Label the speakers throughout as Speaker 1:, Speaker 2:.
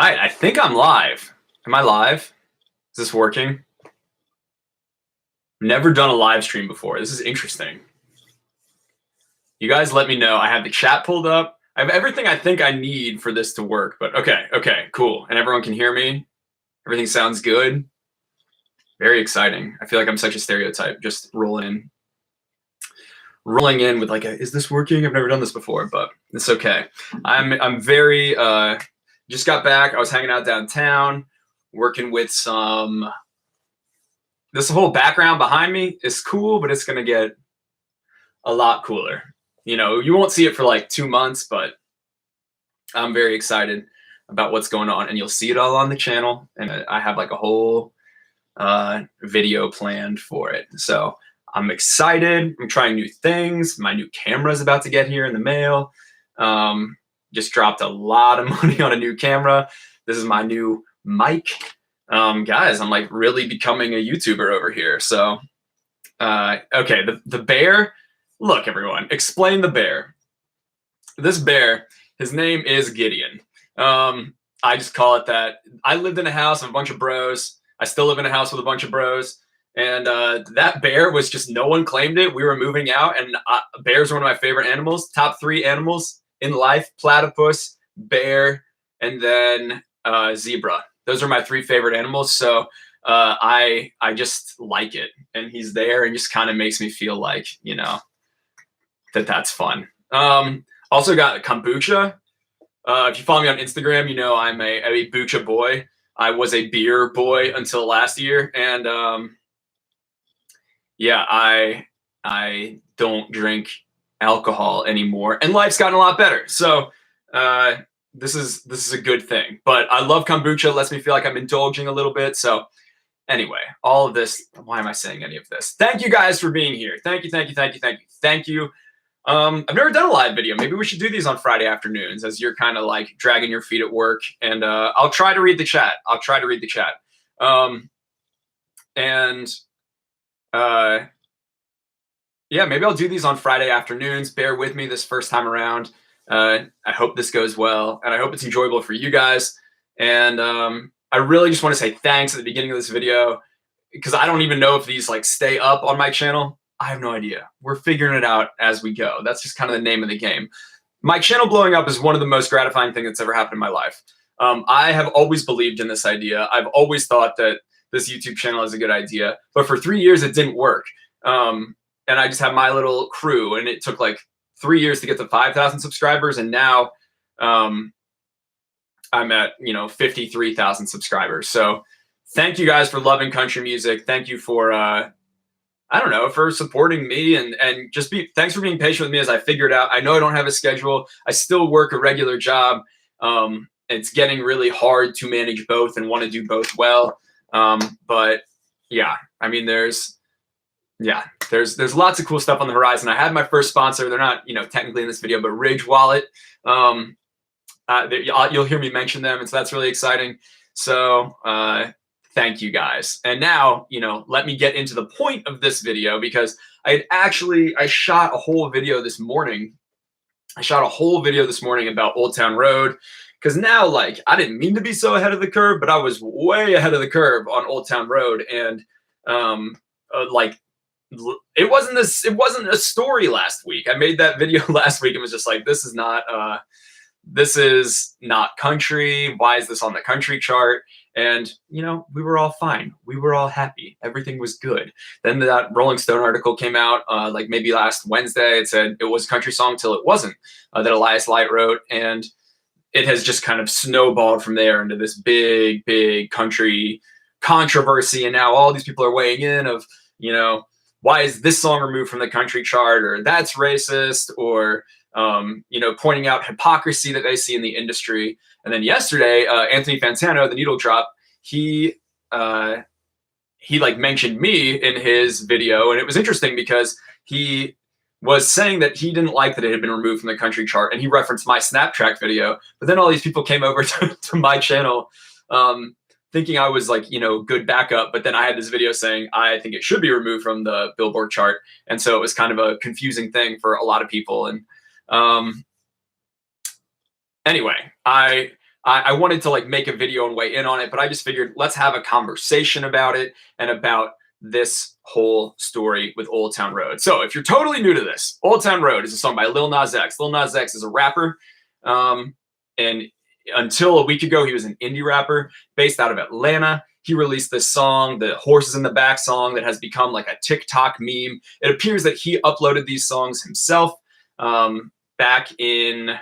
Speaker 1: right, I think I'm live. Am I live? Is this working? Never done a live stream before. This is interesting. You guys let me know. I have the chat pulled up. I have everything I think I need for this to work, but okay, cool. And everyone can hear me? Everything sounds good? Very exciting. I feel like I'm such a stereotype, just rolling in with like, is this working? I've never done this before, but it's okay. I'm very, just got back. I was hanging out downtown, working with some, this whole background behind me is cool, but it's going to get a lot cooler. You know, you won't see it for like 2 months, but I'm very excited about what's going on, and you'll see it all on the channel. And I have like a whole video planned for it. So I'm excited. I'm trying new things. My new camera's about to get here in the mail. Just dropped a lot of money on a new camera. This is my new mic. Guys, I'm like really becoming a YouTuber over here. So, okay, the bear. Look, everyone, explain the bear. This bear, his name is Gideon. I just call it that. I lived in a house with a bunch of bros. I still live in a house with a bunch of bros. And that bear was just, no one claimed it. We were moving out, and bears are one of my favorite animals. Top 3 animals in life: platypus, bear, and then zebra. Those are my 3 favorite animals. So I just like it. And he's there and just kind of makes me feel like, you know, that's fun. Also got kombucha. If you follow me on Instagram, you know I'm a bucha boy. I was a beer boy until last year. And yeah, I don't drink alcohol anymore, and life's gotten a lot better. So this is a good thing. But I love kombucha. It lets me feel like I'm indulging a little bit. So anyway, all of this, why am I saying any of this? Thank you guys for being here. Thank you. I've never done a live video. Maybe we should do these on Friday afternoons as you're kind of like dragging your feet at work. And I'll try to read the chat. Yeah, maybe I'll do these on Friday afternoons. Bear with me this first time around. I hope this goes well, and I hope it's enjoyable for you guys. And I really just want to say thanks at the beginning of this video, because I don't even know if these like stay up on my channel. I have no idea. We're figuring it out as we go. That's just kind of the name of the game. My channel blowing up is one of the most gratifying things that's ever happened in my life. I have always believed in this idea. I've always thought that this YouTube channel is a good idea, but for 3 years it didn't work. And I just have my little crew, and it took like 3 years to get to 5,000 subscribers. And now I'm at, 53,000 subscribers. So thank you guys for loving country music. Thank you for, for supporting me, and thanks for being patient with me as I figure it out. I know I don't have a schedule. I still work a regular job. It's getting really hard to manage both and want to do both well. But yeah, I mean, there's lots of cool stuff on the horizon. I had my first sponsor. They're not, technically in this video, but Ridge Wallet. You'll hear me mention them, and so that's really exciting. So thank you guys. And now, let me get into the point of this video, because I shot a whole video this morning. About Old Town Road, because now, like, I didn't mean to be so ahead of the curve, but I was way ahead of the curve on Old Town Road. And it wasn't a story last week. I made that video last week and was just like, this is not country. Why is this on the country chart? And, we were all fine. We were all happy. Everything was good. Then that Rolling Stone article came out, like maybe last Wednesday. It said it was a country song till it wasn't, that Elias Light wrote. And it has just kind of snowballed from there into this big, big country controversy. And now all these people are weighing in of, why is this song removed from the country chart, or that's racist, or, pointing out hypocrisy that they see in the industry. And then yesterday, Anthony Fantano, the Needle Drop, he like mentioned me in his video. And it was interesting because he was saying that he didn't like that it had been removed from the country chart, and he referenced my Snaptrack video. But then all these people came over to my channel, thinking I was like, good backup. But then I had this video saying, I think it should be removed from the Billboard chart. And so it was kind of a confusing thing for a lot of people. And anyway, I I wanted to like make a video and weigh in on it, but I just figured let's have a conversation about it and about this whole story with Old Town Road. So if you're totally new to this, Old Town Road is a song by Lil Nas X. Lil Nas X is a rapper. And until a week ago, he was an indie rapper based out of Atlanta. He released this song, the Horses in the Back song, that has become like a TikTok meme. It appears that he uploaded these songs himself back in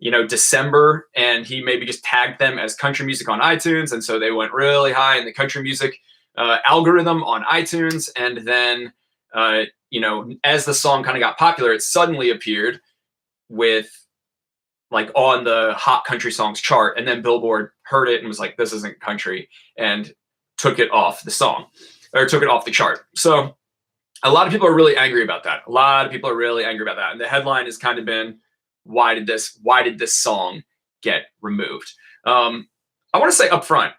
Speaker 1: December, and he maybe just tagged them as country music on iTunes, and so they went really high in the country music algorithm on iTunes. And then as the song kind of got popular, it suddenly appeared with like on the hot country songs chart, and then Billboard heard it and was like, this isn't country, and took it off the song, or took it off the chart. So a lot of people are really angry about that. And the headline has kind of been, why did this song get removed? I want to say up front,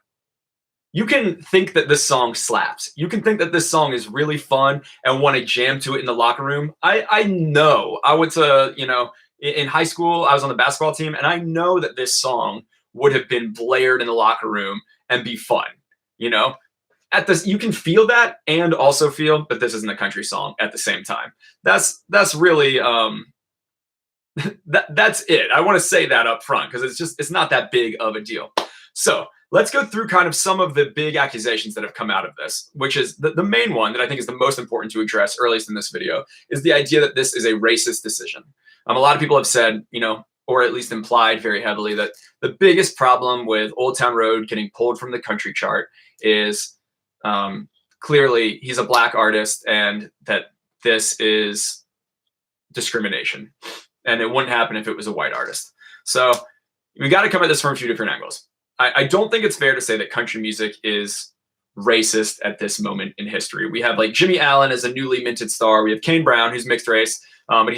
Speaker 1: you can think that this song slaps. You can think that this song is really fun and want to jam to it in the locker room. I know. I went to, in high school, I was on the basketball team, and I know that this song would have been blared in the locker room and be fun. At this, you can feel that and also feel that this isn't a country song at the same time. That's really that's it. I want to say that up front because it's not that big of a deal. So let's go through kind of some of the big accusations that have come out of this, which is the main one that I think is the most important to address earliest in this video, is the idea that this is a racist decision. A lot of people have said, or at least implied very heavily, that the biggest problem with Old Town Road getting pulled from the country chart is clearly he's a black artist and that this is discrimination. And it wouldn't happen if it was a white artist. So we got to come at this from a few different angles. I don't think it's fair to say that country music is racist at this moment in history. We have like Jimmy Allen as a newly minted star. We have Kane Brown, who's mixed race, but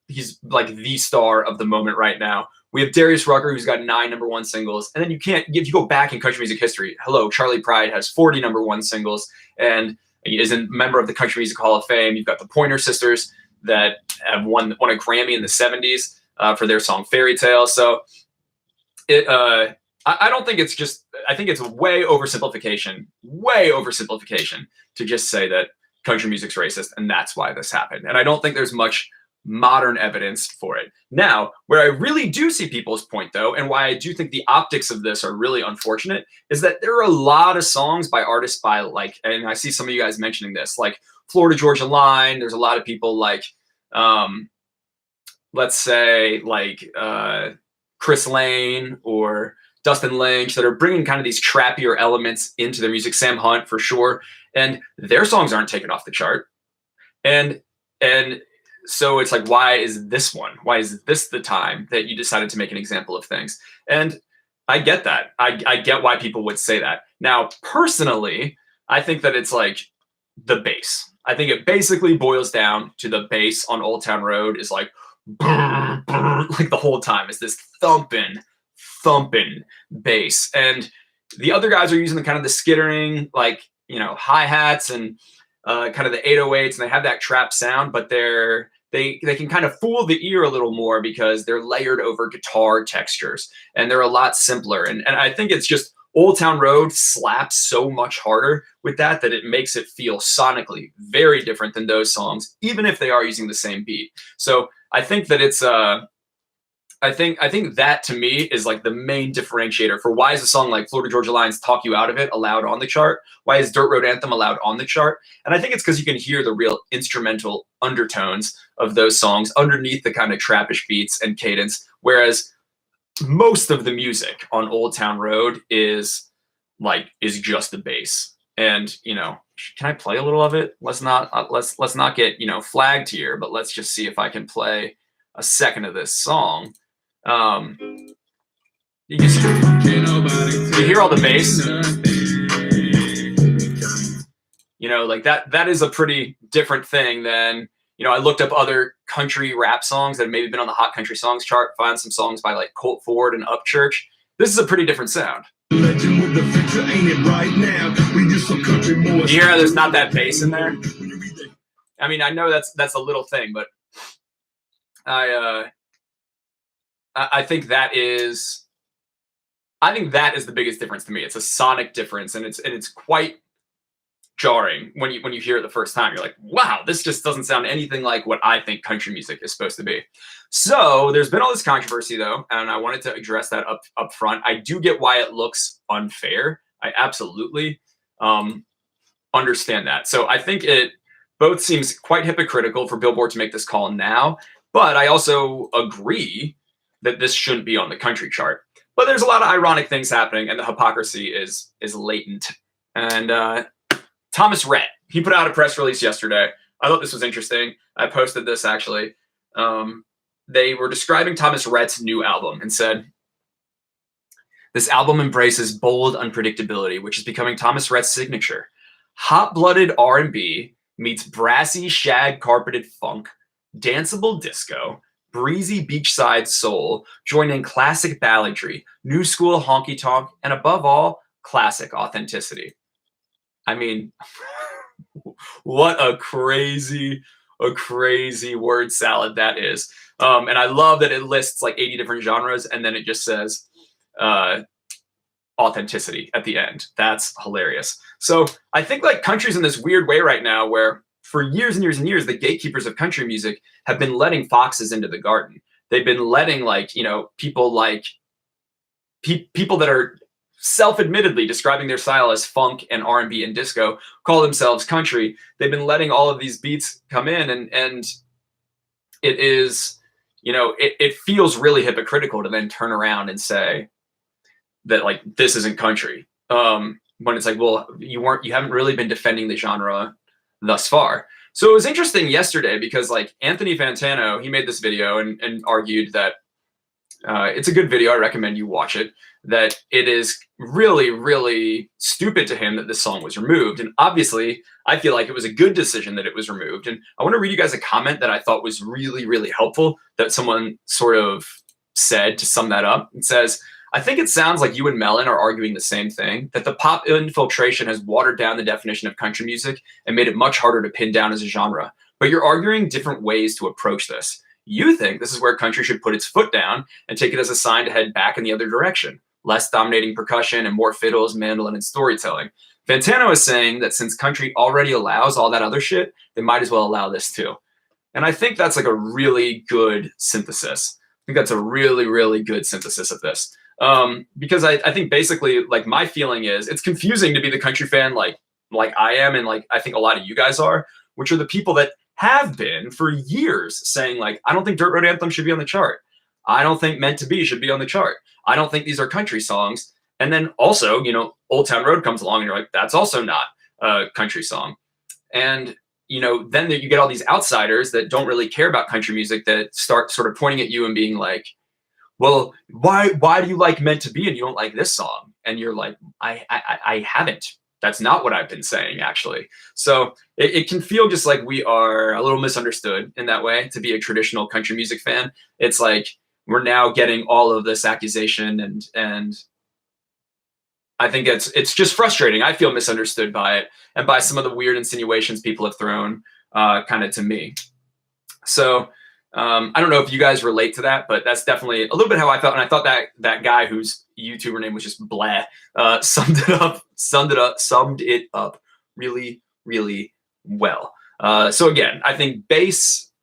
Speaker 1: he's like the star of the moment right now. We have Darius Rucker, who's got 9 #1 singles. And then if you go back in country music history, Charlie Pride has 40 #1 singles and is a member of the Country Music Hall of Fame. You've got the Pointer Sisters that have won a Grammy in the 70s for their song Fairy Tale. So I don't think it's just, I think it's way oversimplification to just say that country music's racist and that's why this happened. And I don't think there's much modern evidence for it. Now, where I really do see people's point though, and why I do think the optics of this are really unfortunate, is that there are a lot of songs by artists by and I see some of you guys mentioning this, like Florida Georgia Line. There's a lot of people like, let's say Chris Lane or Dustin Lynch that are bringing kind of these trappier elements into their music. Sam Hunt for sure. And their songs aren't taken off the chart. And so it's like, why is this the time that you decided to make an example of things? And I get that. I get why people would say that. Now, personally, I think that it's like the bass. I think it basically boils down to the bass on Old Town Road is like, brr, brr, like the whole time. It's this thumping bass. And the other guys are using the kind of the skittering, hi-hats and kind of the 808s, and they have that trap sound, but they can kind of fool the ear a little more because they're layered over guitar textures and they're a lot simpler. And I think it's just Old Town Road slaps so much harder with that it makes it feel sonically very different than those songs, even if they are using the same beat. So I think that it's I think that to me is like the main differentiator for why is a song like Florida Georgia Line's Talk You Out of It allowed on the chart? Why is Dirt Road Anthem allowed on the chart? And I think it's because you can hear the real instrumental undertones of those songs underneath the kind of trappish beats and cadence, whereas most of the music on Old Town Road is just the bass. And can I play a little of it? Let's not get flagged here, but let's just see if I can play a second of this song. You hear all the bass. That is a pretty different thing than, I looked up other country rap songs that have maybe been on the Hot Country Songs chart, found some songs by like Colt Ford and Upchurch. This is a pretty different sound. You hear how there's not that bass in there? I mean, I know that's a little thing, but I think that is I think that is the biggest difference to me. It's a sonic difference, and it's quite jarring when you hear it the first time. You're like, wow, this just doesn't sound anything like what I think country music is supposed to be. So there's been all this controversy though, and I wanted to address that up front. I do get why it looks unfair. I absolutely understand that. So I think it both seems quite hypocritical for Billboard to make this call now, but I also agree that this shouldn't be on the country chart. But there's a lot of ironic things happening, and the hypocrisy is latent. And Thomas Rhett, he put out a press release yesterday. I thought this was interesting. I posted this actually. They were describing Thomas Rhett's new album and said, "This album embraces bold unpredictability, which is becoming Thomas Rhett's signature. Hot-blooded R&B meets brassy shag-carpeted funk, danceable disco, breezy beachside soul, joining classic balladry, new school honky-tonk, and above all, classic authenticity." I mean, what a crazy word salad that is. And I love that it lists like 80 different genres, and then it just says authenticity at the end. That's hilarious. So I think like country's in this weird way right now where for years and years and years, the gatekeepers of country music have been letting foxes into the garden. They've been letting people people that are self-admittedly describing their style as funk and R&B and disco call themselves country. They've been letting all of these beats come in, and it is, it feels really hypocritical to then turn around and say that like this isn't country. When it's like, well, you haven't really been defending the genre thus far. So it was interesting yesterday because like Anthony Fantano, he made this video and argued that it's a good video. I recommend you watch it. That it is really, really stupid to him that this song was removed. And obviously, I feel like it was a good decision that it was removed. And I want to read you guys a comment that I thought was really, really helpful that someone sort of said to sum that up. It says, "I think it sounds like you and Mellon are arguing the same thing, that the pop infiltration has watered down the definition of country music and made it much harder to pin down as a genre. But you're arguing different ways to approach this. You think this is where country should put its foot down and take it as a sign to head back in the other direction. Less dominating percussion and more fiddles, mandolin, and storytelling. Fantano is saying that since country already allows all that other shit, they might as well allow this too." And I think that's like a really good synthesis. I think that's a really, really good synthesis of this. Because I think basically like my feeling is it's confusing to be the country fan like I am, and like I think a lot of you guys are, which are the people that have been for years saying like, I don't think Dirt Road Anthem should be on the chart. I don't think Meant to Be should be on the chart. I don't think these are country songs. And then also, Old Town Road comes along and you're like, that's also not a country song. And, then you get all these outsiders that don't really care about country music that start sort of pointing at you and being like, well, why do you like Meant to Be and you don't like this song? And you're like, I haven't. That's not what I've been saying, actually. So it can feel just like we are a little misunderstood in that way to be a traditional country music fan. It's like, we're now getting all of this accusation, and I think it's just frustrating. I feel misunderstood by it and by some of the weird insinuations people have thrown kind of to me. So I don't know if you guys relate to that, but that's definitely a little bit how I felt. And I thought that guy whose YouTuber name was just Blah summed it up really, really well. So again, I think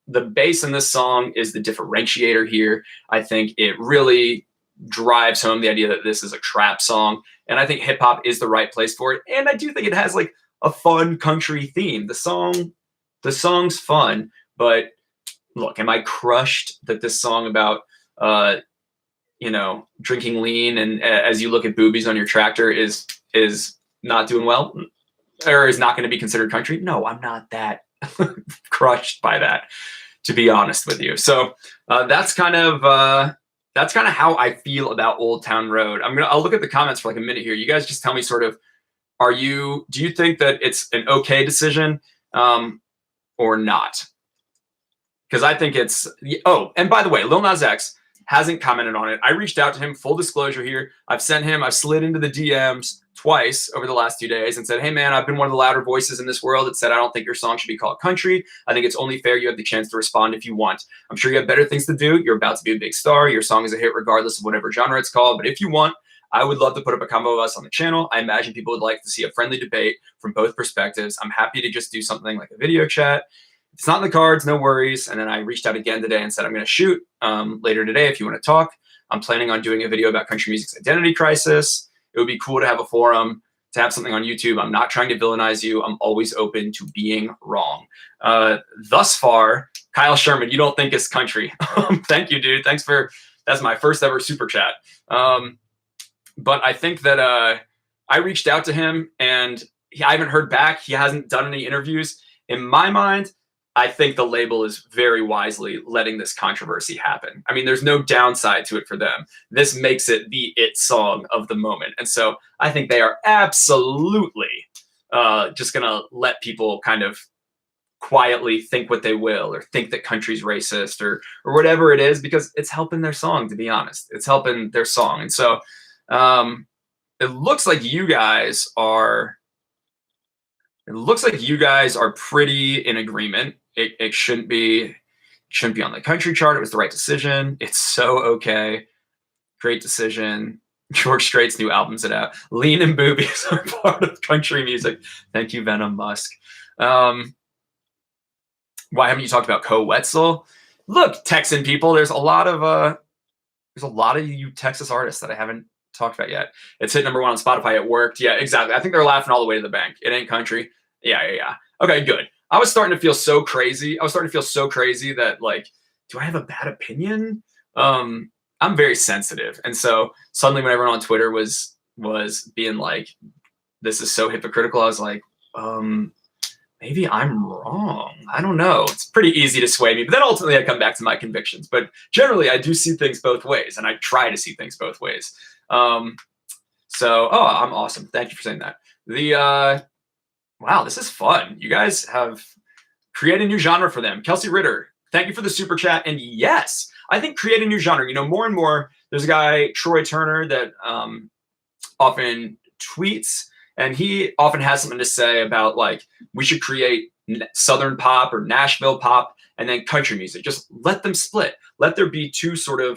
Speaker 1: the bass in this song is the differentiator here. I think it really drives home the idea that this is a trap song. And I think hip hop is the right place for it. And I do think it has like a fun country theme. The song's fun, but look, am I crushed that this song about, drinking lean and as you look at boobies on your tractor is not doing well or is not going to be considered country? No, I'm not that crushed by that, to be honest with you. So that's kind of how I feel about Old Town Road. I'll look at the comments for like a minute here. You guys just tell me sort of, do you think that it's an okay decision or not? Because I think it's, and by the way, Lil Nas X hasn't commented on it. I reached out to him, full disclosure here. I've slid into the DMs twice over the last 2 days and said, hey man, I've been one of the louder voices in this world that said, I don't think your song should be called country. I think it's only fair you have the chance to respond if you want. I'm sure you have better things to do. You're about to be a big star. Your song is a hit regardless of whatever genre it's called. But if you want, I would love to put up a combo of us on the channel. I imagine people would like to see a friendly debate from both perspectives. I'm happy to just do something like a video chat. If it's not in the cards, no worries. And then I reached out again today and said, I'm going to shoot later today if you want to talk. I'm planning on doing a video about country music's identity crisis. It would be cool to have a forum, to have something on YouTube. I'm not trying to villainize you. I'm always open to being wrong. Thus far, Kyle Sherman, you don't think it's country. Thank you, dude. That's my first ever super chat. But I think that I reached out to him and I haven't heard back. He hasn't done any interviews. In my mind, I think the label is very wisely letting this controversy happen. I mean, there's no downside to it for them. This makes it the it song of the moment. And so I think they are absolutely just going to let people kind of quietly think what they will, or think that country's racist, or whatever it is, because it's helping their song, to be honest. It's helping their song. And so it looks like you guys are pretty in agreement. It shouldn't be on the country chart. It was the right decision. It's so okay. Great decision. George Strait's new album's out. Lean and Boobies are part of country music. Thank you, Venom Musk. Why haven't you talked about Co Wetzel? Look, Texan people, there's a lot of you Texas artists that I haven't talked about yet. It's hit #1 on Spotify. It worked. Yeah, exactly. I think they're laughing all the way to the bank. It ain't country. Yeah. Okay, good. I was starting to feel so crazy. That, like, do I have a bad opinion? I'm very sensitive. And so suddenly when everyone on Twitter was being like, this is so hypocritical, I was like, maybe I'm wrong. I don't know. It's pretty easy to sway me. But then ultimately I come back to my convictions. But generally I do see things both ways, and I try to see things both ways. I'm awesome. Thank you for saying that. Wow, this is fun. You guys have created a new genre for them. Kelsey Ritter, thank you for the super chat. And yes, I think create a new genre. You know, more and more, there's a guy, Troy Turner, that often tweets, and he often has something to say about, like, we should create Southern pop or Nashville pop and then country music. Just let them split. Let there be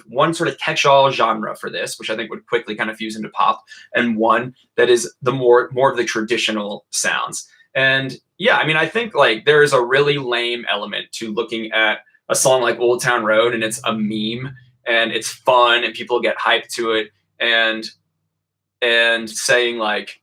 Speaker 1: one sort of catch-all genre for this, which I think would quickly kind of fuse into pop, and one that is the more of the traditional sounds. And yeah, I mean, I think, like, there is a really lame element to looking at a song like Old Town Road and it's a meme and it's fun and people get hyped to it, and saying, like,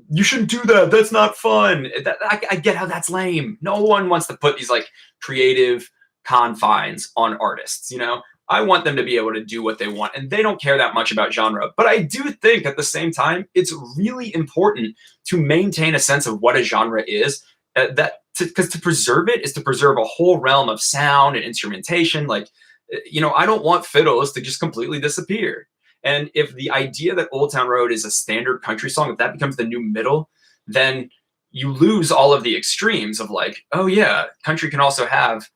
Speaker 1: you shouldn't do that. That's not fun. I get how that's lame. No one wants to put these, like, creative confines on artists. You know, I want them to be able to do what they want, and they don't care that much about genre. But I do think at the same time, it's really important to maintain a sense of what a genre is. Because to preserve it is to preserve a whole realm of sound and instrumentation. Like, you know, I don't want fiddles to just completely disappear. And if the idea that Old Town Road is a standard country song, if that becomes the new middle, then you lose all of the extremes of, like, oh yeah, country can also have,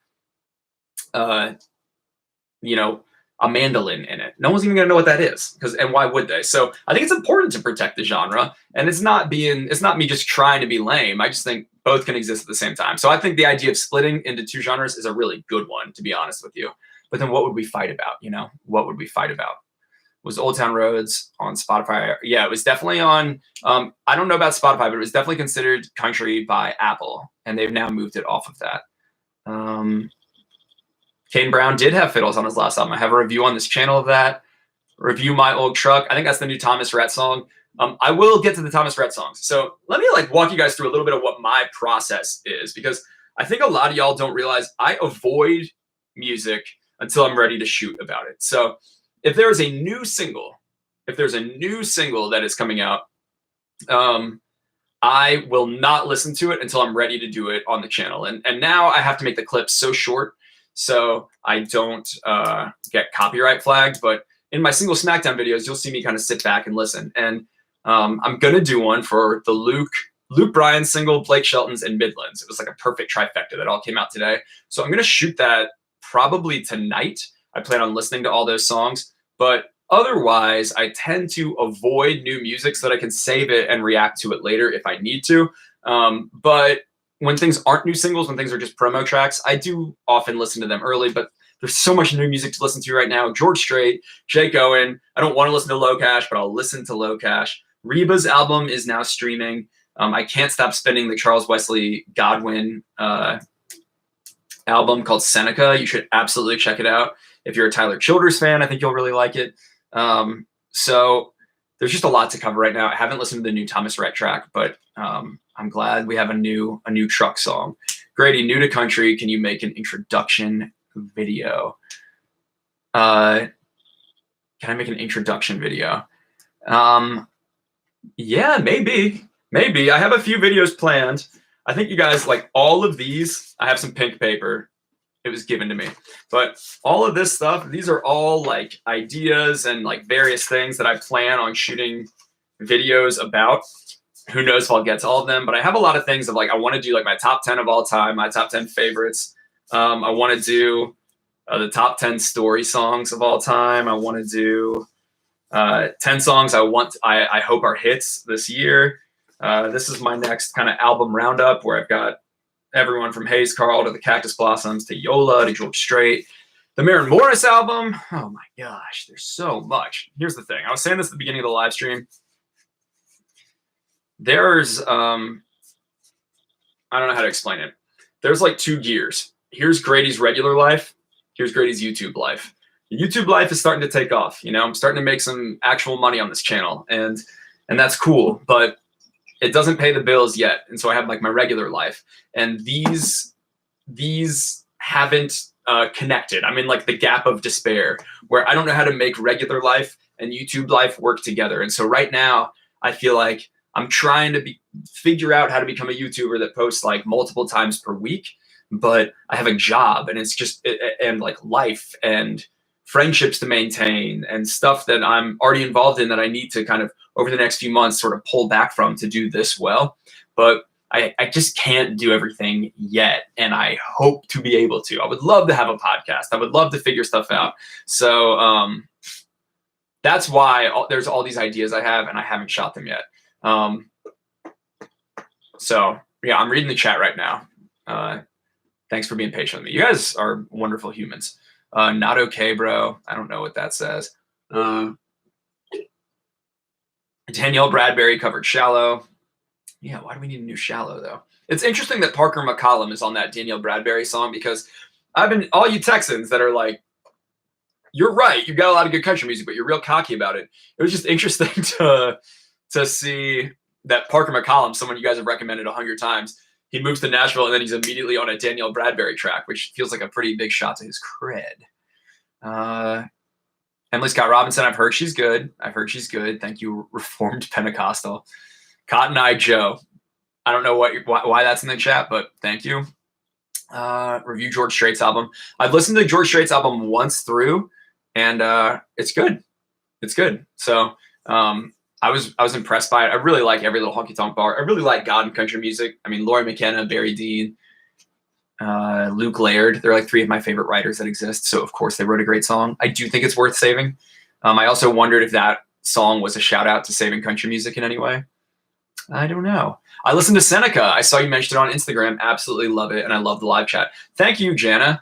Speaker 1: you know, a mandolin in it. No one's even gonna know what that is, and why would they? So I think it's important to protect the genre, and it's not me just trying to be lame. I just think both can exist at the same time. So I think the idea of splitting into two genres is a really good one, to be honest with you. But then what would we fight about? You know, what would we fight about? Was Old Town Roads on Spotify? Yeah, it was definitely on, I don't know about Spotify, but it was definitely considered country by Apple, and they've now moved it off of that. Kane Brown did have fiddles on his last album. I have a review on this channel of that. Review My Old Truck. I think that's the new Thomas Rhett song. I will get to the Thomas Rhett songs. So let me, like, walk you guys through a little bit of what my process is, because I think a lot of y'all don't realize I avoid music until I'm ready to shoot about it. So if there is a new single that is coming out, I will not listen to it until I'm ready to do it on the channel. And now I have to make the clips so short so I don't get copyright flagged. But in my single Smackdown videos, you'll see me kind of sit back and listen. And I'm going to do one for the Luke Bryan single, Blake Shelton's, and Midlands. It was like a perfect trifecta that all came out today. So I'm going to shoot that probably tonight. I plan on listening to all those songs, but otherwise I tend to avoid new music so that I can save it and react to it later if I need to. But when things aren't new singles, when things are just promo tracks, I do often listen to them early, but There's so much new music to listen to right now. George Strait, Jake Owen. I don't want to listen to Low Cash, but I'll listen to Low Cash. Reba's album is now streaming. I can't stop spinning the Charles Wesley Godwin album called Seneca. You should absolutely check it out. If you're a Tyler Childers fan, I think you'll really like it. So there's just a lot to cover right now. I haven't listened to the new Thomas Rhett track, but I'm glad we have a new Truck song. Grady, new to country, can you make an introduction video? Can I make an introduction video? Yeah, maybe. I have a few videos planned. I think you guys like all of these. I have some pink paper. It was given to me. But all of this stuff, these are all like ideas and like various things that I plan on shooting videos about. Who knows if I'll get to all of them, but I have a lot of things of like, I want to do like my top 10 of all time, my top 10 favorites. I want to do the top 10 story songs of all time. I want to do 10 songs I hope are hits this year. This is my next kind of album roundup where I've got everyone from Hayes Carl to the Cactus Blossoms to Yola to George Strait. The Maren Morris album. Oh my gosh, there's so much. Here's the thing. I was saying this at the beginning of the live stream. There's, I don't know how to explain it. There's like two gears. Here's Grady's regular life. Here's Grady's YouTube life. The YouTube life is starting to take off. You know, I'm starting to make some actual money on this channel, and that's cool, but it doesn't pay the bills yet. And so I have like my regular life, and these haven't connected. I'm in like the gap of despair where I don't know how to make regular life and YouTube life work together. And so right now I feel like I'm trying to figure out how to become a YouTuber that posts like multiple times per week, but I have a job and it's just, and like life and friendships to maintain and stuff that I'm already involved in that I need to kind of over the next few months sort of pull back from to do this well. But I just can't do everything yet. And I hope to be able to. I would love to have a podcast. I would love to figure stuff out. So that's why there's all these ideas I have and I haven't shot them yet. So yeah, I'm reading the chat right now. Thanks for being patient with me. You guys are wonderful humans. Not okay, bro. I don't know what that says. Danielle Bradbury covered Shallow. Yeah, why do we need a new Shallow though? It's interesting that Parker McCollum is on that Danielle Bradbury song because all you Texans that are like, you're right, you've got a lot of good country music, but you're real cocky about it. It was just interesting to see that Parker McCollum, someone you guys have recommended 100 times, he moves to Nashville and then he's immediately on a Danielle Bradbury track, which feels like a pretty big shot to his cred. Emily Scott Robinson, I've heard she's good. Thank you, Reformed Pentecostal. Cotton Eye Joe. I don't know why that's in the chat, but thank you. Review George Strait's album. I've listened to George Strait's album once through, and it's good. It's good. So I was impressed by it. I really like Every Little Honky Tonk Bar. I really like God and country music. I mean, Laurie McKenna, Barry Dean, Luke Laird. They're like three of my favorite writers that exist. So of course they wrote a great song. I do think it's worth saving. I also wondered if that song was a shout out to saving country music in any way. I don't know. I listened to Seneca. I saw you mentioned it on Instagram. Absolutely love it. And I love the live chat. Thank you, Jana.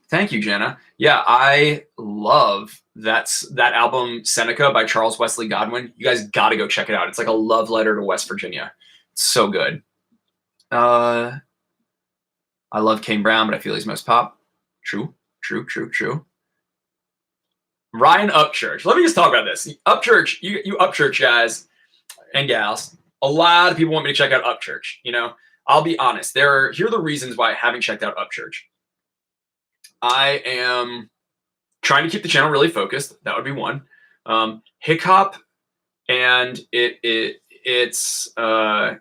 Speaker 1: Thank you, Jana. Yeah, I love that album Seneca by Charles Wesley Godwin. You guys got to go check it out. It's like a love letter to West Virginia. It's so good. I love Kane Brown, but I feel he's most pop. True. Ryan Upchurch. Let me just talk about this. Upchurch, you Upchurch guys and gals. A lot of people want me to check out Upchurch. You know, I'll be honest. Here are the reasons why I haven't checked out Upchurch. I am trying to keep the channel really focused. That would be one. Hip hop, and it's I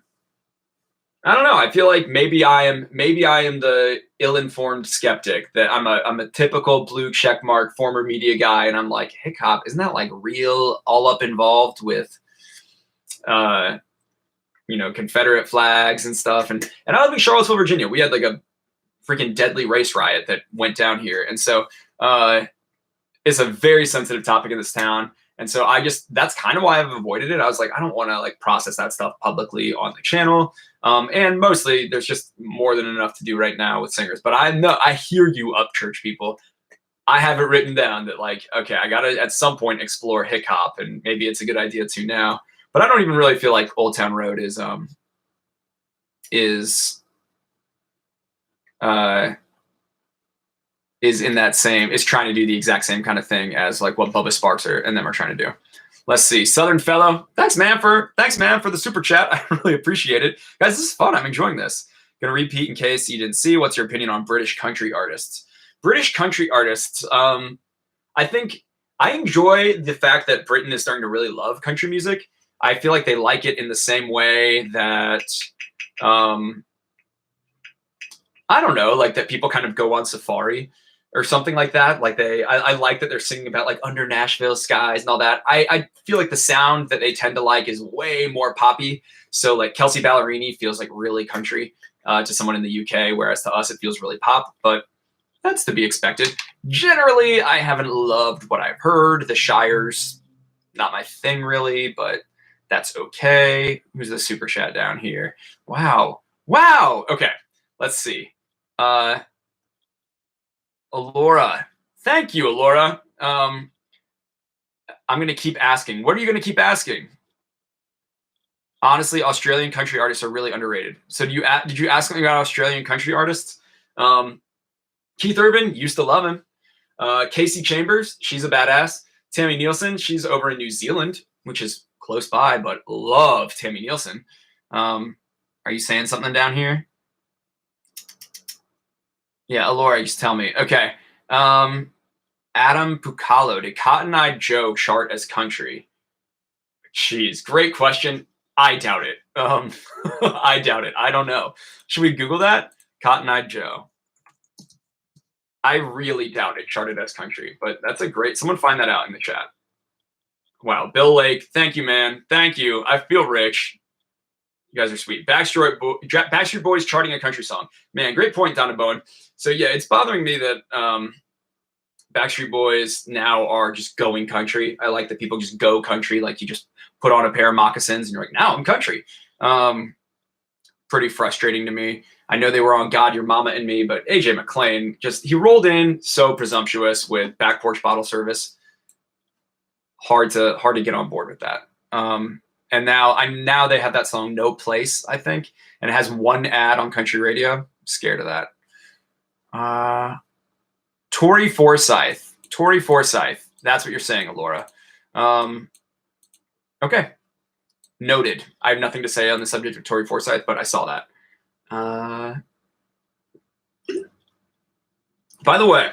Speaker 1: don't know. I feel like maybe I am the ill-informed skeptic that I'm a typical blue checkmark former media guy, and I'm like, hip hop, isn't that like real all up involved with Confederate flags and stuff? And I live in Charlottesville, Virginia. We had like a freaking deadly race riot that went down here, and so it's a very sensitive topic in this town. And so that's kind of why I've avoided it. I was like, I don't want to like process that stuff publicly on the channel. And mostly there's just more than enough to do right now with singers. But I hear you, up church people. I have it written down that like, okay, I gotta at some point explore hip hop, and maybe it's a good idea to now. But I don't even really feel like Old Town Road is in that same, is trying to do the exact same kind of thing as like what Bubba Sparks and them are trying to do. Let's see. Southern Fellow. Thanks, man, for the super chat. I really appreciate it. Guys, this is fun. I'm enjoying this. Gonna repeat in case you didn't see. What's your opinion on British country artists? British country artists. I think I enjoy the fact that Britain is starting to really love country music. I feel like they like it in the same way that I don't know, like that people kind of go on safari or something like that. Like I like that they're singing about like under Nashville skies and all that. I feel like the sound that they tend to like is way more poppy. So like Kelsey Ballerini feels like really country to someone in the UK, whereas to us it feels really pop. But that's to be expected. Generally, I haven't loved what I've heard. The Shires, not my thing really, but that's okay. Who's the super chat down here? Wow. Okay, let's see. Alora. Thank you, Alora. I'm going to keep asking. What are you going to keep asking? Honestly, Australian country artists are really underrated. So did you ask something about Australian country artists? Keith Urban, used to love him. Casey Chambers, she's a badass. Tammy Nielsen, she's over in New Zealand, which is close by, but love Tammy Nielsen. Are you saying something down here? Yeah, Alora, just tell me. Okay. Adam Pucalo, did Cotton Eye Joe chart as country? Jeez, great question. I doubt it. I doubt it. I don't know. Should we Google that? Cotton Eye Joe. I really doubt it charted as country, but that's a great, someone find that out in the chat. Wow, Bill Lake, thank you, man. Thank you. I feel rich. You guys are sweet. Backstreet Boys charting a country song. Man, great point, Donna Bowen. So yeah, it's bothering me that Backstreet Boys now are just going country. I like that people just go country. Like you just put on a pair of moccasins and you're like, now I'm country. Pretty frustrating to me. I know they were on God, Your Mama and Me, but AJ McClain he rolled in so presumptuous with Back Porch Bottle Service. Hard to get on board with that. And now they have that song No Place, I think, and it has one ad on country radio. I'm scared of that. Tori Forsyth. That's what you're saying, Alora. Okay. Noted. I have nothing to say on the subject of Tori Forsyth, but I saw that. By the way,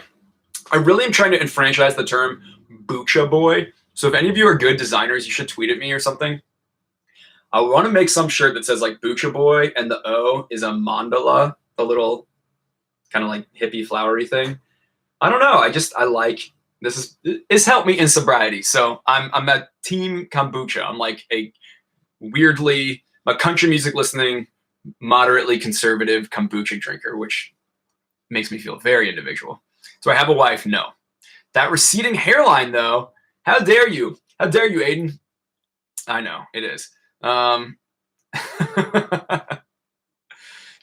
Speaker 1: I really am trying to enfranchise the term Bucha Boy. So if any of you are good designers, you should tweet at me or something. I want to make some shirt that says like Bucha Boy and the O is a mandala, the little kind of like hippie flowery thing. I don't know. I like this. It's helped me in sobriety. So I'm a team kombucha. I'm like a country music listening, moderately conservative kombucha drinker, which makes me feel very individual. So I have a wife? No. That receding hairline, though, how dare you? How dare you, Aiden? I know, it is. Do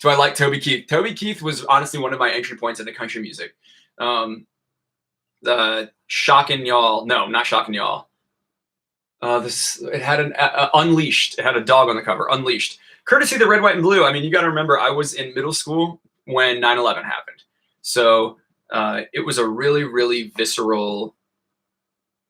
Speaker 1: I like Toby Keith? Toby Keith was honestly one of my entry points into country music. The Shockin' Y'all. No, not Shockin' Y'all. It had an Unleashed. It had a dog on the cover. Unleashed. Courtesy of the Red, White, and Blue. I mean, you got to remember, I was in middle school when 9/11 happened. So it was a really, really visceral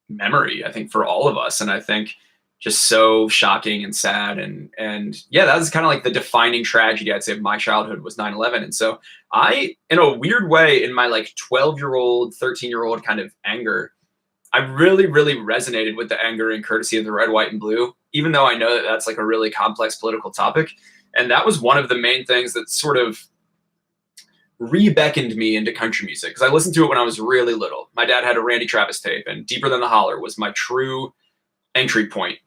Speaker 1: memory, I think, for all of us. And I think just so shocking and sad. And yeah, that was kind of like the defining tragedy, I'd say, of my childhood was 9/11. And so I, in a weird way, in my like 12-year-old, 13-year-old kind of anger, I really, really resonated with the anger and Courtesy of the Red, White, and Blue, even though I know that that's like a really complex political topic. And that was one of the main things that sort of re-beckoned me into country music, because I listened to it when I was really little. My dad had a Randy Travis tape, and Deeper Than the Holler was my true entry point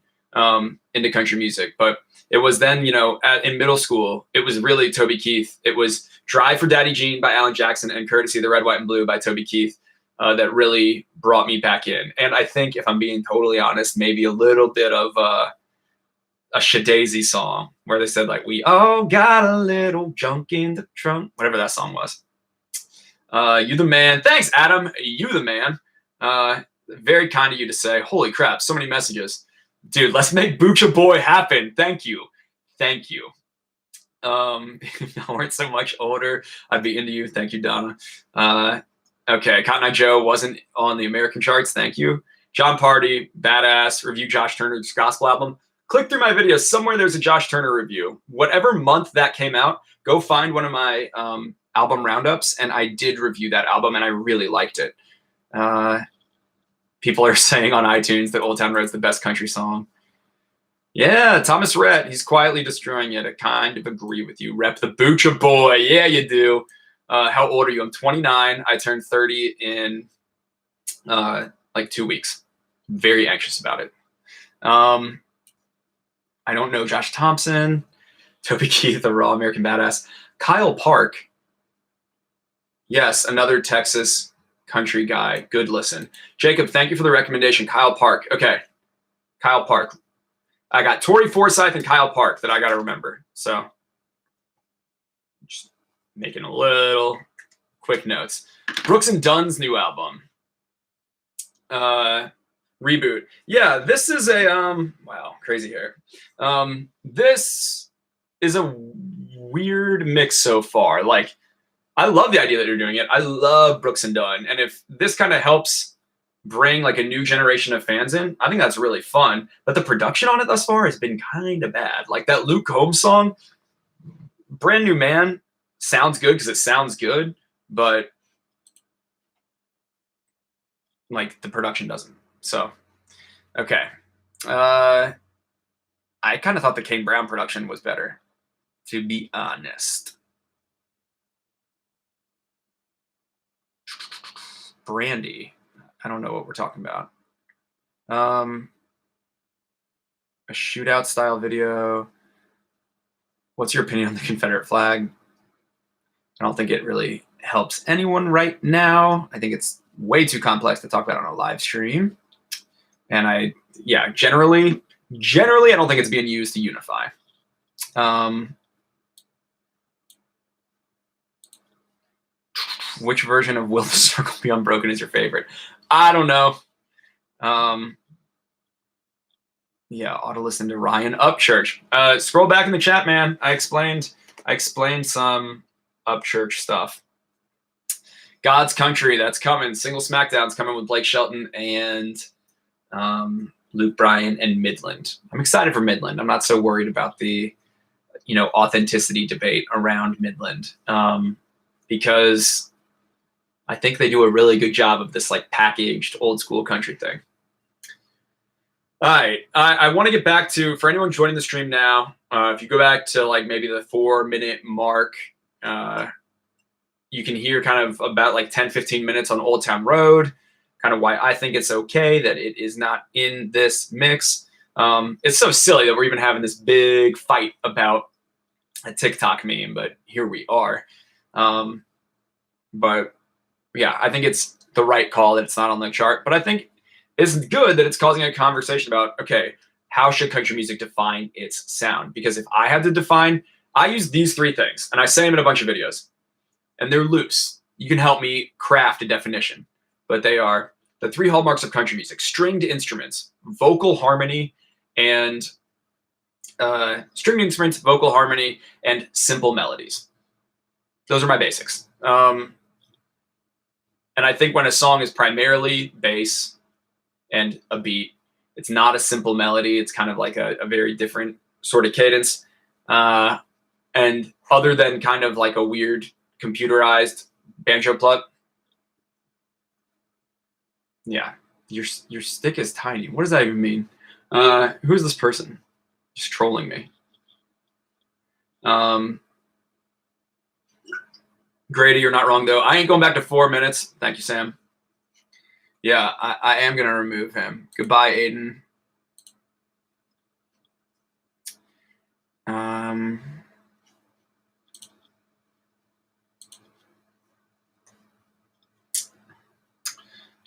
Speaker 1: into country music. But it was then, in middle school, it was really Toby Keith. It was Drive for Daddy Jean by Alan Jackson and Courtesy of the Red, White, and Blue by Toby Keith. that really brought me back in. And I think, if I'm being totally honest, maybe a little bit of a Shadazy song where they said like, "We all got a little junk in the trunk," whatever that song was. You the man. Thanks, Adam. You the man. Very kind of you to say. Holy crap, so many messages. Dude, let's make Bucha Boy happen. Thank you. Thank you. If I weren't so much older, I'd be into you. Thank you, Donna. Okay, Cotton Eye Joe wasn't on the American charts. Thank you. John Party, badass. Review Josh Turner's gospel album. Click through my videos. Somewhere there's a Josh Turner review. Whatever month that came out, go find one of my album roundups, and I did review that album, and I really liked it. People are saying on iTunes that Old Town Road's the best country song. Yeah, Thomas Rhett, he's quietly destroying it. I kind of agree with you. Rep the Bucha Boy. Yeah, you do. How old are you? I'm 29. I turned 30 in like 2 weeks. Very anxious about it. I don't know Josh Thompson. Toby Keith, the Raw American Badass. Kyle Park. Yes, another Texas country guy. Good listen. Jacob, thank you for the recommendation. Kyle Park. Okay. Kyle Park. I got Tori Forsyth and Kyle Park that I got to remember. So just making a little quick notes. Brooks and Dunn's new album. Reboot. Yeah, this is a wow, crazy hair. This is a weird mix so far. Like, I love the idea that you're doing it. I love Brooks and Dunn. And if this kind of helps bring like a new generation of fans in, I think that's really fun. But the production on it thus far has been kind of bad. Like that Luke Combs song, Brand New Man, sounds good because it sounds good, but like the production doesn't. So, okay. I kind of thought the Kane Brown production was better, to be honest. Brandy. I don't know what we're talking about. A shootout style video. What's your opinion on the Confederate flag? I don't think it really helps anyone right now. I think it's way too complex to talk about on a live stream. And generally, I don't think it's being used to unify. Which version of Will the Circle Be Unbroken is your favorite? I don't know. Yeah, ought to listen to Ryan Upchurch. Scroll back in the chat, man. I explained some Upchurch stuff. God's Country, that's coming. Single Smackdown's coming with Blake Shelton and Luke Bryan and Midland. I'm excited for Midland. I'm not so worried about the, authenticity debate around Midland because I think they do a really good job of this like packaged old school country thing. All right, I want to get back to, for anyone joining the stream now, if you go back to like maybe the 4-minute mark, you can hear kind of about like 10, 15 minutes on Old Town Road, kind of why I think it's okay that it is not in this mix. It's so silly that we're even having this big fight about a TikTok meme, but here we are. But yeah, I think it's the right call that it's not on the chart, but I think it's good that it's causing a conversation about, okay, how should country music define its sound? Because if I had to define, I use these 3 things, and I say them in a bunch of videos, and they're loose. You can help me craft a definition, but they are the 3 hallmarks of country music: stringed instruments, vocal harmony, and stringed instruments, vocal harmony, and simple melodies. Those are my basics. And I think when a song is primarily bass and a beat, it's not a simple melody. It's kind of like a very different sort of cadence. And other than kind of like a weird computerized banjo pluck, yeah, your stick is tiny. What does that even mean? Who's this person? Just trolling me. Grady, you're not wrong though. I ain't going back to 4 minutes. Thank you, Sam. Yeah, I am going to remove him. Goodbye, Aiden.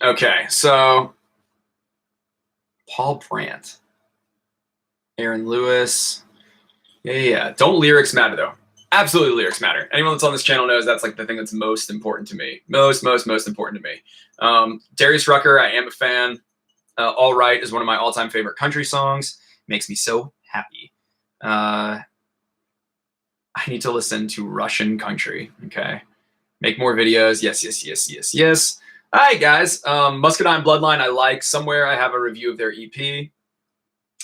Speaker 1: Okay, so Paul Brandt, Aaron Lewis. Yeah. Don't lyrics matter though? Absolutely, lyrics matter. Anyone that's on this channel knows that's like the thing that's most important to me. Most important to me. Darius Rucker, I am a fan. All Right is one of my all-time favorite country songs. Makes me so happy. I need to listen to Russian country. Okay. Make more videos. Yes. All right, guys. Muscadine Bloodline, I like. Somewhere I have a review of their EP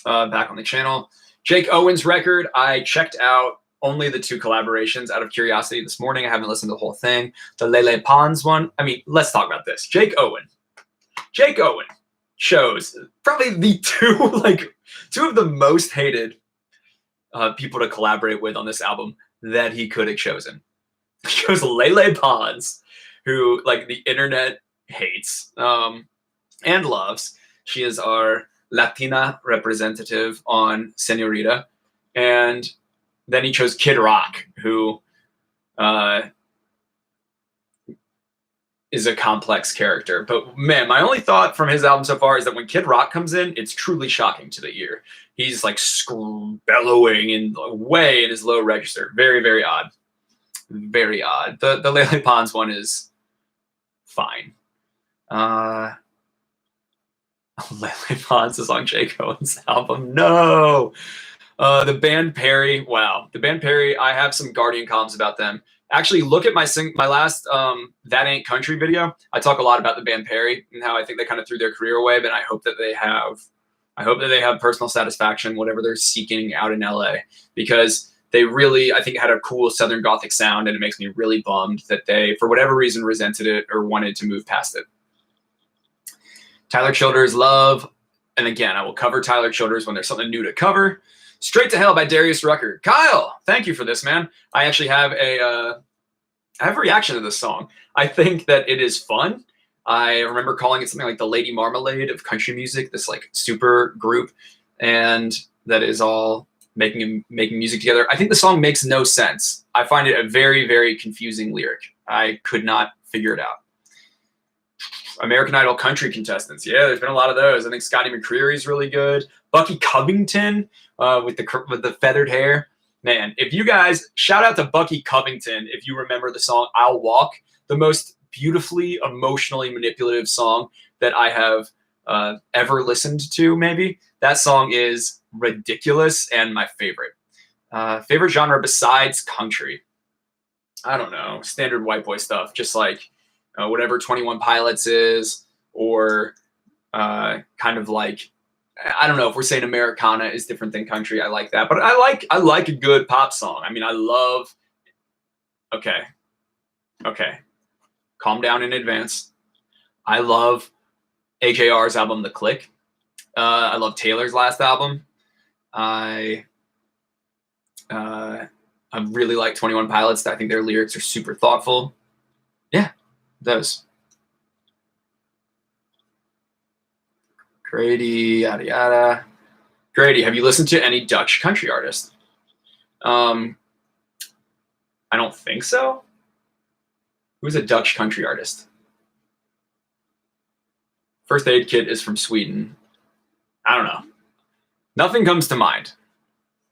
Speaker 1: back on the channel. Jake Owen's record, I checked out only the 2 collaborations out of curiosity this morning. I haven't listened to the whole thing. The Lele Pons one. I mean, let's talk about this. Jake Owen chose probably the 2 of the most hated people to collaborate with on this album that he could have chosen. He chose Lele Pons, who like the internet hates and loves. She is our Latina representative on Senorita. And then he chose Kid Rock, who is a complex character. But man, my only thought from his album so far is that when Kid Rock comes in, it's truly shocking to the ear. He's like bellowing in way in his low register. Very, very odd. Very odd. The Lele Pons one is fine. Lele Pons is on Jake Owen's album. No. The band Perry. Wow. The band Perry, I have some Guardian columns about them. Actually, look at my last That Ain't Country video. I talk a lot about the band Perry and how I think they kind of threw their career away, but I hope that they have personal satisfaction, whatever they're seeking out in LA, because they really, I think, had a cool Southern Gothic sound, and it makes me really bummed that they, for whatever reason, resented it or wanted to move past it. Tyler Childers, Love. And again, I will cover Tyler Childers when there's something new to cover. Straight to Hell by Darius Rucker. Kyle, thank you for this, man. I actually have a reaction to this song. I think that it is fun. I remember calling it something like the Lady Marmalade of country music, this like super group, and that is all making music together. I think the song makes no sense. I find it a very, very confusing lyric. I could not figure it out. American Idol country contestants. Yeah, there's been a lot of those. I think Scotty McCreery is really good. Bucky Covington with the feathered hair. Man, if you guys, shout out to Bucky Covington if you remember the song I'll Walk, the most beautifully, emotionally manipulative song that I have ever listened to, maybe. That song is ridiculous and my favorite. Favorite genre besides country? I don't know. Standard white boy stuff, just like whatever 21 Pilots is, or kind of like, I don't know if we're saying Americana is different than country. I like that, but I like a good pop song. I mean, I love. Okay, calm down in advance. I love AJR's album, The Click. I love Taylor's last album. I really like 21 Pilots. I think their lyrics are super thoughtful. Yeah, those. Grady, yada yada. Grady, have you listened to any Dutch country artists? I don't think so. Who's a Dutch country artist? First Aid Kit is from Sweden. I don't know. Nothing comes to mind.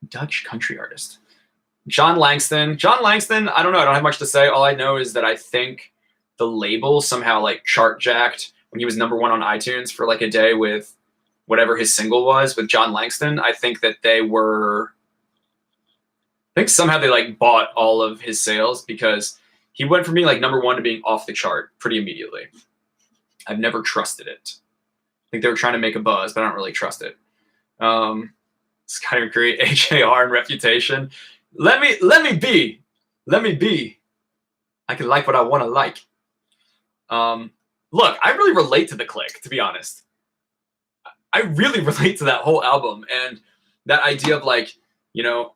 Speaker 1: Dutch country artist. John Langston. John Langston, I don't know. I don't have much to say. All I know is that I think the label somehow like chart jacked when he was #1 on iTunes for like a day with whatever his single was with John Langston. I think that somehow they like bought all of his sales, because he went from being like #1 to being off the chart pretty immediately. I've never trusted it. I think they were trying to make a buzz, but I don't really trust it. Scotty McCreery, AJR, and Reputation. Let me be. I can like what I want to like. Look, I really relate to The Click, to be honest. I really relate to that whole album, and that idea of like, you know,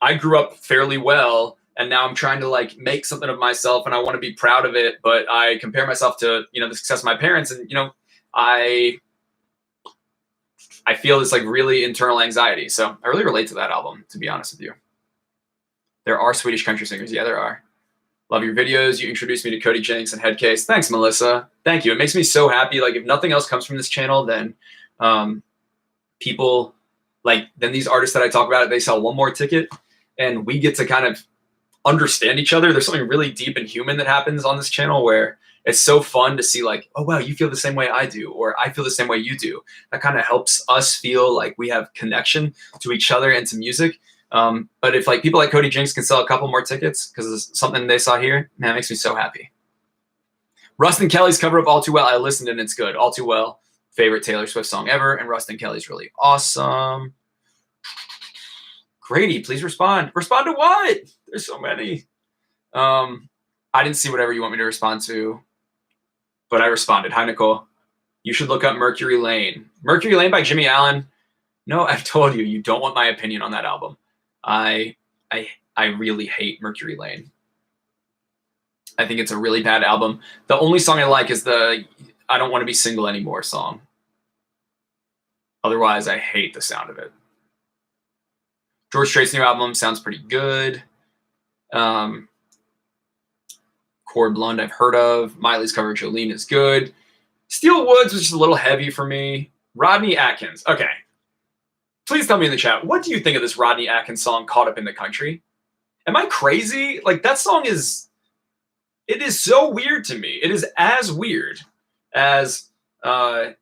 Speaker 1: I grew up fairly well, and now I'm trying to like make something of myself, and I want to be proud of it, but I compare myself to, you know, the success of my parents, and you know, I feel this like really internal anxiety. So I really relate to that album, to be honest with you. There are Swedish country singers. Yeah, there are. Love your videos. You introduced me to Cody Jinks and Headcase. Thanks, Melissa. Thank you. It makes me so happy. Like, if nothing else comes from this channel, then people, like, then these artists that I talk about, they sell one more ticket, and we get to kind of understand each other. There's something really deep and human that happens on this channel where it's so fun to see, like, oh, wow, you feel the same way I do, or I feel the same way you do. That kind of helps us feel like we have connection to each other and to music. But if like people like Cody Jinks can sell a couple more tickets because it's something they saw here, man, it makes me so happy. Rustin Kelly's cover of All Too Well, I listened and it's good. All Too Well, favorite Taylor Swift song ever, and Rustin Kelly's really awesome. Grady, please respond. Respond to what? There's so many. I didn't see whatever you want me to respond to, but I responded. Hi, Nicole. You should look up Mercury Lane. Mercury Lane by Jimmy Allen. No, I've told you, you don't want my opinion on that album. I really hate Mercury Lane. I think it's a really bad album. The only song I like is the I Don't Want to Be Single Anymore song. Otherwise, I hate the sound of it. George Strait's new album sounds pretty good. Cord Blonde I've heard of. Miley's cover of Jolene is good. Steel Woods was just a little heavy for me. Rodney Atkins. Okay. Please tell me in the chat, what do you think of this Rodney Atkins song, Caught Up in the Country? Am I crazy? Like, that song is, it is so weird to me. It is as weird as, like,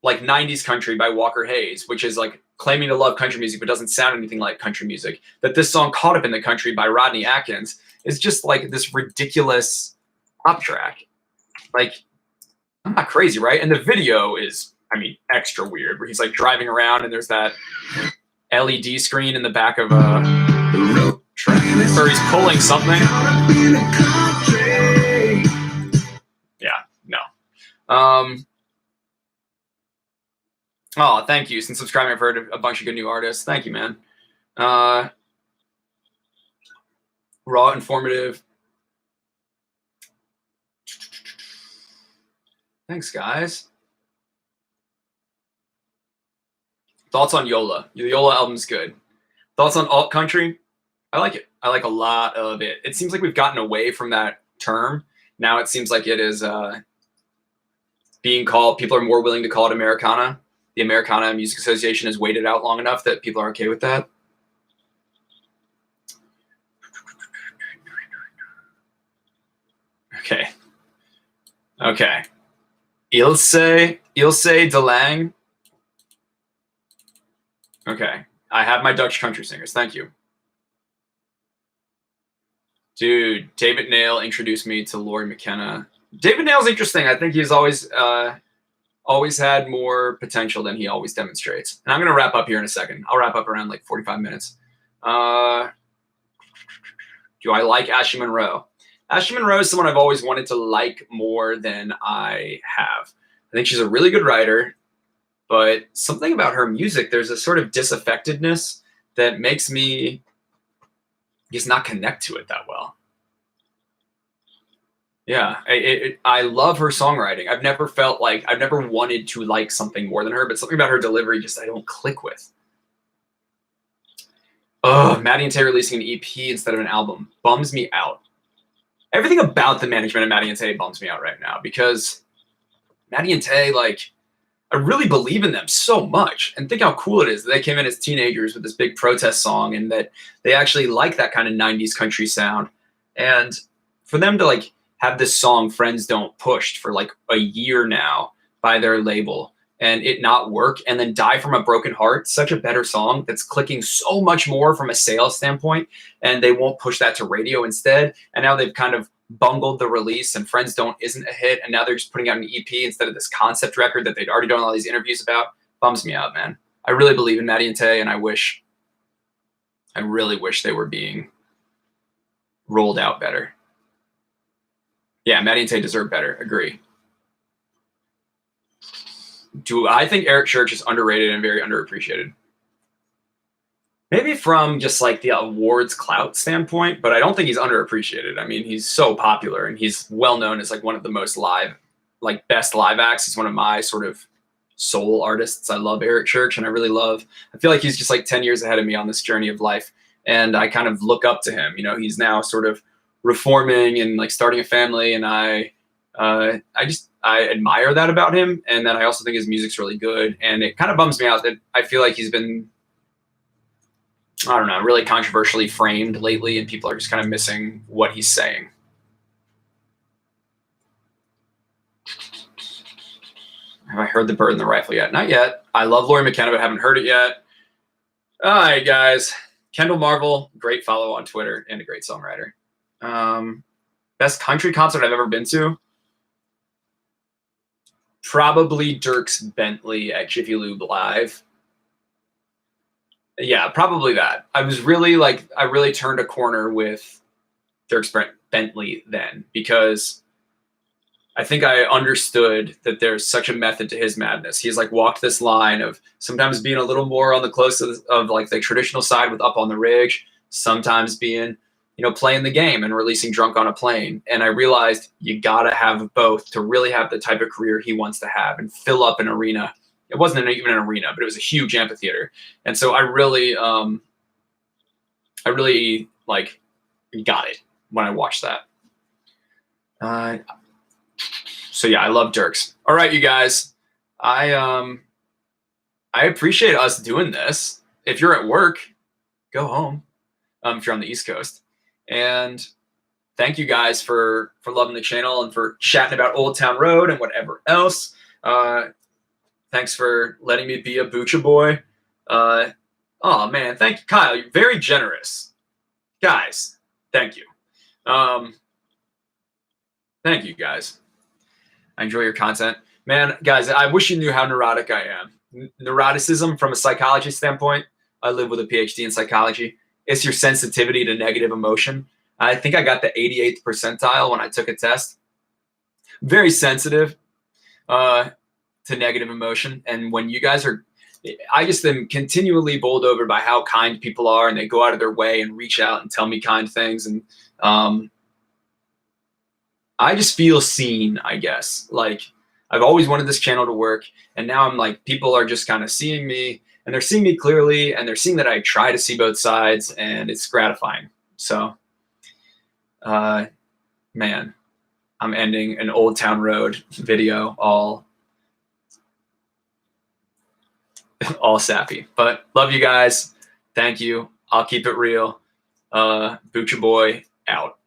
Speaker 1: 90s Country by Walker Hayes, which is, like, claiming to love country music but doesn't sound anything like country music. That this song, Caught Up in the Country by Rodney Atkins, is just, like, this ridiculous pop track. Like, I'm not crazy, right? And the video is, I mean, extra weird, where he's like driving around and there's that LED screen in the back of a truck, or he's pulling something. Yeah, no. Oh, thank you. Since subscribing, I've heard a bunch of good new artists. Thank you, man. Raw, informative. Thanks, guys. Thoughts on Yola? The Yola album's good. Thoughts on alt country? I like it. I like a lot of it. It seems like we've gotten away from that term. Now it seems like it is being called, people are more willing to call it Americana. The Americana Music Association has waited out long enough that people are okay with that. Okay. Okay. Ilse DeLange. Okay. I have my Dutch country singers. Thank you. Dude, David Nail introduced me to Lori McKenna. David Nail's interesting. I think he's always had more potential than he always demonstrates. And I'm going to wrap up here in a second. I'll wrap up around like 45 minutes. Do I like Ashley Monroe? Ashley Monroe is someone I've always wanted to like more than I have. I think she's a really good writer. But something about her music, there's a sort of disaffectedness that makes me just not connect to it that well. Yeah, I love her songwriting. I've never wanted to like something more than her, but something about her delivery just I don't click with. Oh, Maddie and Tay releasing an EP instead of an album bums me out. Everything about the management of Maddie and Tay bums me out right now because Maddie and Tay, like, I really believe in them so much and think how cool it is that they came in as teenagers with this big protest song and that they actually like that kind of 90s country sound. And for them to like have this song Friends Don't pushed for like a year now by their label and it not work and then Die From a Broken Heart, such a better song that's clicking so much more from a sales standpoint, and they won't push that to radio instead. And now they've kind of bungled the release and Friends Don't isn't a hit, and now they're just putting out an EP instead of this concept record that they'd already done all these interviews about. Bums me out, man. I really believe in Maddie and Tay, and I really wish they were being rolled out better. Yeah, Maddie and Tay deserve better. Agree. Do I think Eric Church is underrated and very underappreciated? Maybe from just like the awards clout standpoint, but I don't think he's underappreciated. I mean, he's so popular and he's well known as like one of the most best live acts. He's one of my sort of soul artists. I love Eric Church and I feel like he's just like 10 years ahead of me on this journey of life. And I kind of look up to him. You know, he's now sort of reforming and like starting a family, and I admire that about him, and then I also think his music's really good. And it kind of bums me out that I feel like he's been, I don't know, really controversially framed lately, and people are just kind of missing what he's saying. Have I heard The Bird and the Rifle yet? Not yet. I love Laurie McKenna, but haven't heard it yet. All right, guys. Kendall Marvel, great follow on Twitter and a great songwriter. Best country concert I've ever been to? Probably Dierks Bentley at Jiffy Lube Live. Yeah, probably that. I really turned a corner with Dierks Bentley then, because I think I understood that there's such a method to his madness. He's like walked this line of sometimes being a little more on the close of like the traditional side with Up on the Ridge, sometimes being, playing the game and releasing Drunk on a Plane. And I realized you got to have both to really have the type of career he wants to have and fill up an arena. It wasn't even an arena, but it was a huge amphitheater. And so I really like got it when I watched that. So yeah, I love Dierks. All right, you guys. I appreciate us doing this. If you're at work, go home. If you're on the East Coast. And thank you guys for loving the channel and for chatting about Old Town Road and whatever else. Thanks for letting me be a Butcha boy. Oh man, thank you, Kyle. You're very generous. Guys, thank you. Thank you, guys. I enjoy your content. Man, guys, I wish you knew how neurotic I am. Neuroticism, from a psychology standpoint, I live with a PhD in psychology. It's your sensitivity to negative emotion. I think I got the 88th percentile when I took a test. Very sensitive to negative emotion. And when you guys are, I just am continually bowled over by how kind people are, and they go out of their way and reach out and tell me kind things. And I just feel seen, I guess. Like, I've always wanted this channel to work, and now I'm like, people are just kind of seeing me, and they're seeing me clearly, and they're seeing that I try to see both sides, and it's gratifying. So, man, I'm ending an Old Town Road video all sappy. But love you guys. Thank you. I'll keep it real. Butcha boy out.